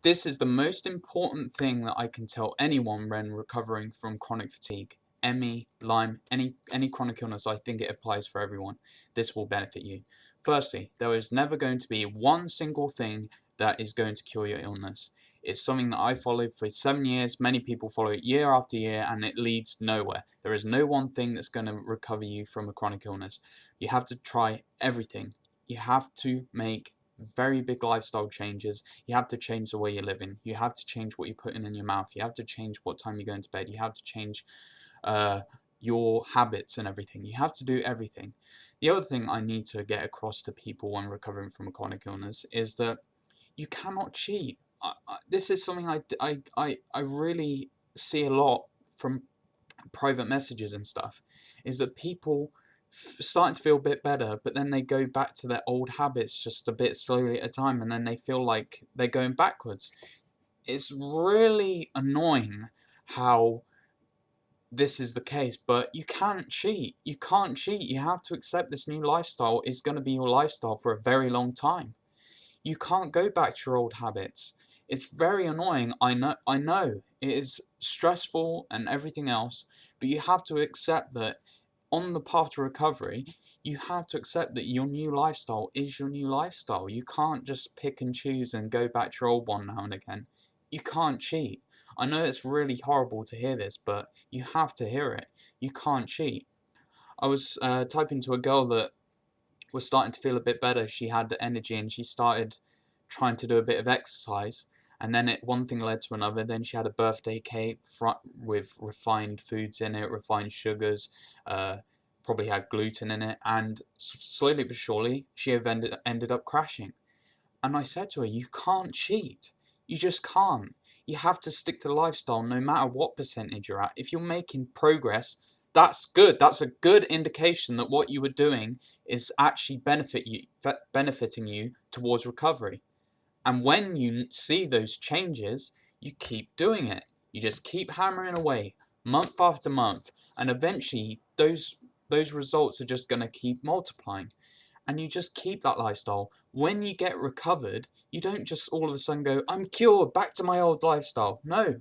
This is the most important thing that I can tell anyone when recovering from chronic fatigue. ME, Lyme, any chronic illness, I think it applies for everyone. This will benefit you. Firstly, there is never going to be one single thing that is going to cure your illness. It's something that I followed for 7 years. Many people follow it year after year, and it leads nowhere. There is no one thing that's going to recover you from a chronic illness. You have to try everything. You have to make very big lifestyle changes. You have to change the way you're living. You have to change what you're putting in your mouth. You have to change what time you're going to bed. You have to change your habits and everything. You have to do everything. The other thing I need to get across to people when recovering from a chronic illness is that you cannot cheat. This is something I really see a lot from private messages and stuff, is that people starting to feel a bit better, but then they go back to their old habits just a bit slowly at a time, and then they feel like they're going backwards. It's really annoying how this is the case, but you can't cheat. You can't cheat. You have to accept this new lifestyle is going to be your lifestyle for a very long time. You can't go back to your old habits. It's very annoying, I know. It is stressful and everything else, but you have to accept that on the path to recovery, you have to accept that your new lifestyle is your new lifestyle. You can't just pick and choose and go back to your old one now and again. You can't cheat. I know it's really horrible to hear this, but you have to hear it. You can't cheat. I was typing to a girl that was starting to feel a bit better. She had the energy and she started trying to do a bit of exercise, and then one thing led to another. Then she had a birthday cake with refined foods in it, refined sugars, probably had gluten in it, and slowly but surely she ended up crashing. And I said to her, you can't cheat. You just can't. You have to stick to the lifestyle no matter what percentage you're at. If you're making progress, that's good. That's a good indication that what you were doing is actually benefiting you towards recovery. And when you see those changes, you keep doing it. You just keep hammering away, month after month, and eventually those results are just going to keep multiplying. And you just keep that lifestyle. When you get recovered, you don't just all of a sudden go, I'm cured, back to my old lifestyle. No.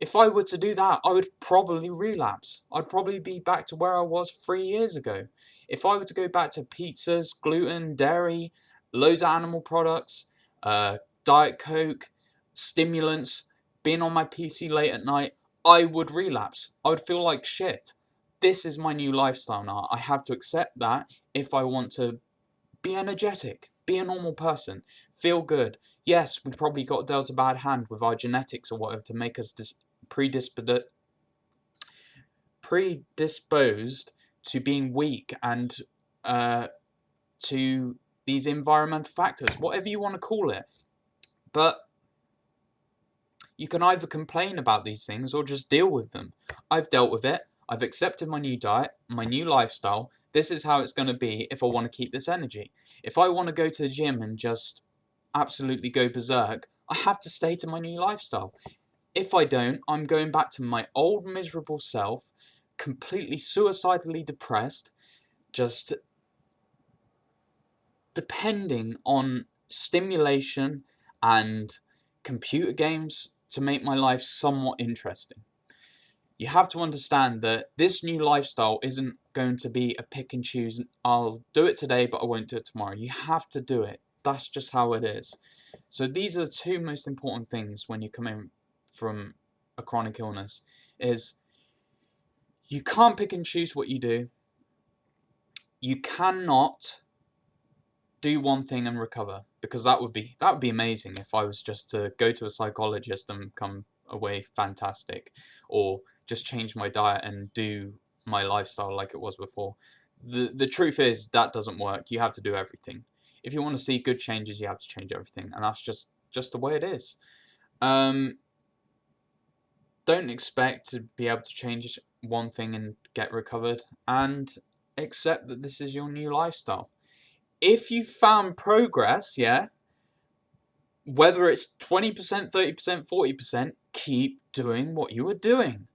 If I were to do that, I would probably relapse. I'd probably be back to where I was 3 years ago. If I were to go back to pizzas, gluten, dairy, loads of animal products, Diet Coke, stimulants, being on my PC late at night, I would relapse. I would feel like shit. This is my new lifestyle now. I have to accept that if I want to be energetic, be a normal person, feel good. Yes, we probably got dealt a bad hand with our genetics or whatever to make us predisposed to being weak and to these environmental factors, whatever you want to call it. But you can either complain about these things or just deal with them. I've dealt with it. I've accepted my new diet, my new lifestyle. This is how it's going to be if I want to keep this energy. If I want to go to the gym and just absolutely go berserk, I have to stay to my new lifestyle. If I don't, I'm going back to my old miserable self, completely suicidally depressed, just depending on stimulation and computer games to make my life somewhat interesting. You have to understand that this new lifestyle isn't going to be a pick and choose. I'll do it today, but I won't do it tomorrow. You have to do it. That's just how it is. So these are the two most important things when you come in from a chronic illness, is you can't pick and choose what you do. You cannot do one thing and recover, because that would be amazing if I was just to go to a psychologist and come away fantastic, or just change my diet and do my lifestyle like it was before. The truth is that doesn't work. You have to do everything. If you want to see good changes, you have to change everything, and that's just the way it is. Don't expect to be able to change one thing and get recovered, and accept that this is your new lifestyle. If you found progress, yeah, whether it's 20%, 30%, 40%, keep doing what you were doing.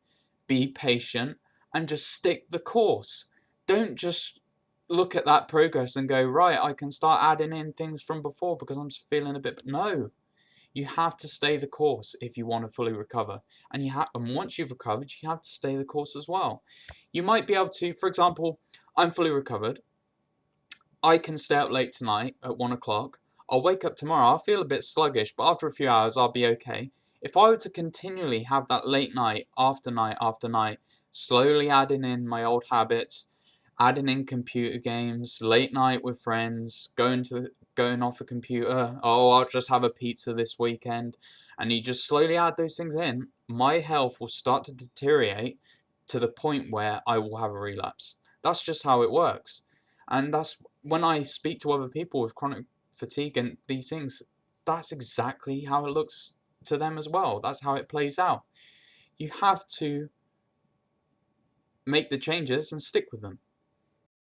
Be patient and just stick the course. Don't just look at that progress and go, right, I can start adding in things from before because I'm feeling a bit... No. You have to stay the course if you want to fully recover. And once you've recovered, you have to stay the course as well. You might be able to, for example, I'm fully recovered. I can stay up late tonight at 1 o'clock. I'll wake up tomorrow, I'll feel a bit sluggish, but after a few hours I'll be okay. If I were to continually have that late night after night, slowly adding in my old habits, adding in computer games, late night with friends, going off a computer, oh, I'll just have a pizza this weekend, and you just slowly add those things in, my health will start to deteriorate to the point where I will have a relapse. That's just how it works. And that's when I speak to other people with chronic fatigue and these things, that's exactly how it looks to them as well. That's how it plays out. You have to make the changes and stick with them.